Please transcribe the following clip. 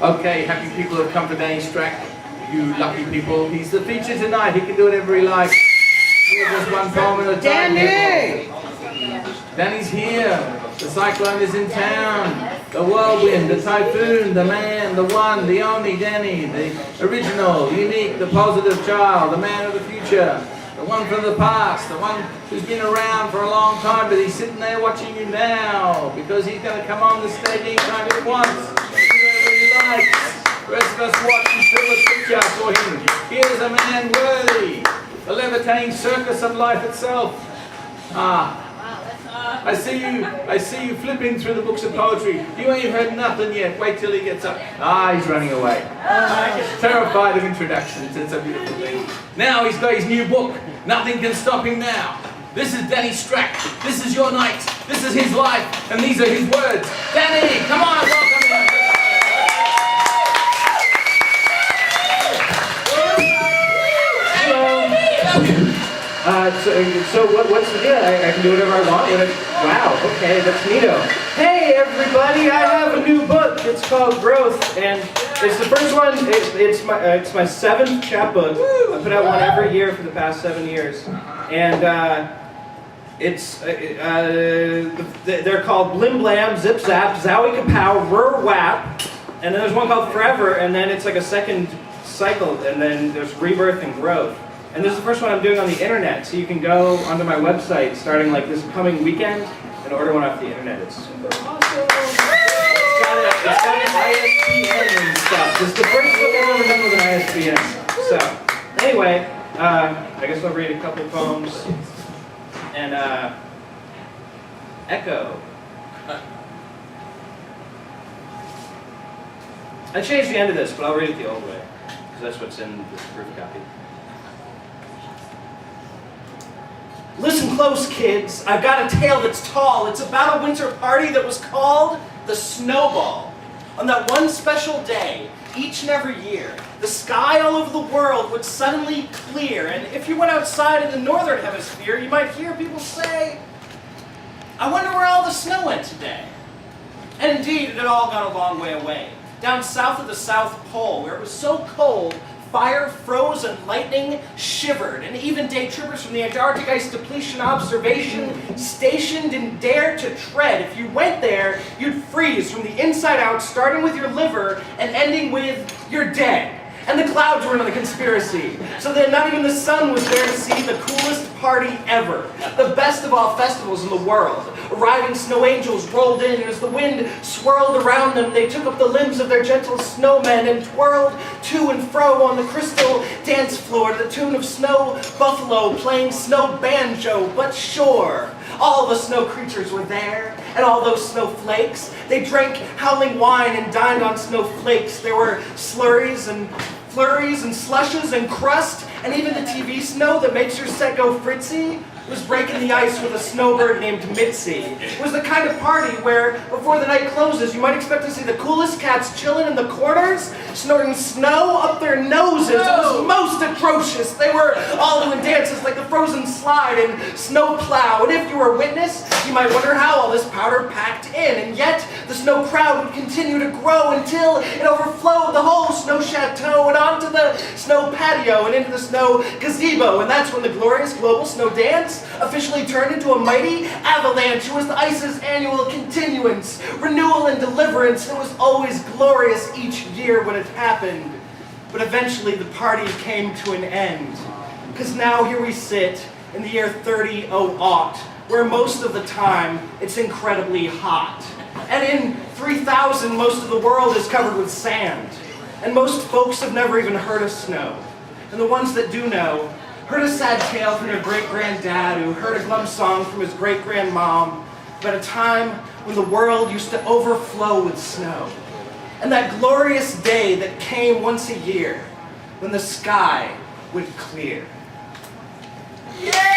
Okay, happy people have come to Danny Strack. You lucky people. He's the feature tonight. He can do whatever he likes. Just one poem at a time. Danny! Danny's here. The cyclone is in town. The whirlwind, the typhoon, the man, the one, the only Danny. The original, unique, the positive child. The man of the future. The one from the past. The one who's been around for a long time, but he's sitting there watching you now. Because he's going to come on the stage anytime he wants. The rest of us watch and fill the picture for him. Here's a man worthy, the levitating circus of life itself. I see you flipping through the books of poetry. You ain't heard nothing yet. Wait till he gets up. He's running away. Terrified of introductions. It's a beautiful thing. Now he's got his new book. Nothing can stop him now. This is Danny Strack. This is your night. This is his life. And these are his words. Danny, come on, welcome him. So what's the deal? I can do whatever I want. Wow, okay, that's neato. Hey everybody, I have a new book. It's called Growth, and it's the first one. It's my 7th chapbook. I put out one every year for the past 7 years, and they're called Blim Blam, Zip Zap, Zowie Kapow, Rur Wap, and then there's one called Forever, and then it's like a second cycle, and then there's Rebirth and Growth. And this is the first one I'm doing on the internet, so you can go onto my website starting like this coming weekend and order one off the internet. It's super awesome. It's got an ISBN and stuff. It's the first book I've ever done with an ISBN. So, anyway, I guess I'll read a couple poems. And, Echo. I changed the end of this, but I'll read it the old way, because that's what's in this proof copy. Listen close, kids. I've got a tale that's tall. It's about a winter party that was called the Snowball. On that one special day, each and every year, the sky all over the world would suddenly clear, and if you went outside in the northern hemisphere, you might hear people say, I wonder where all the snow went today. And indeed, it had all gone a long way away. Down south of the South Pole, where it was so cold, fire froze and lightning shivered, and even day trippers from the Antarctic Ice Depletion Observation Station didn't dare to tread. If you went there, you'd freeze from the inside out, starting with your liver and ending with you're dead. And the clouds were in on the conspiracy, so that not even the sun was there to see the coolest party ever. The best of all festivals in the world. Arriving snow angels rolled in, and as the wind swirled around them, they took up the limbs of their gentle snowmen and twirled to and fro on the crystal dance floor to the tune of Snow Buffalo playing snow banjo. But sure, all the snow creatures were there, and all those snowflakes. They drank howling wine and dined on snowflakes. There were slurries and flurries and slushes and crust, and even the TV snow that makes your set go fritzy was breaking the ice with a snowbird named Mitzi. It was the kind of party where, before the night closes, you might expect to see the coolest cats chilling in the corners, snorting snow up their noses. It was most atrocious. They were all doing dances like the Frozen Slide and Snow Plow, and if you were a witness, you might wonder how all this powder packed in, and yet the snow crowd would continue to grow until it overflowed the whole snow chateau and onto the snow patio and into the snow gazebo, and that's when the glorious global snow dance officially turned into a mighty avalanche. It was the ice's annual continuance, renewal and deliverance. It was always glorious each year when it happened. But eventually the party came to an end. Because now here we sit in the year 30-0-aught, where most of the time it's incredibly hot. And in 3000, most of the world is covered with sand. And most folks have never even heard of snow. And the ones that do know heard a sad tale from their great-granddad, who heard a glum song from his great-grandmom about a time when the world used to overflow with snow. And that glorious day that came once a year when the sky would clear. Yeah!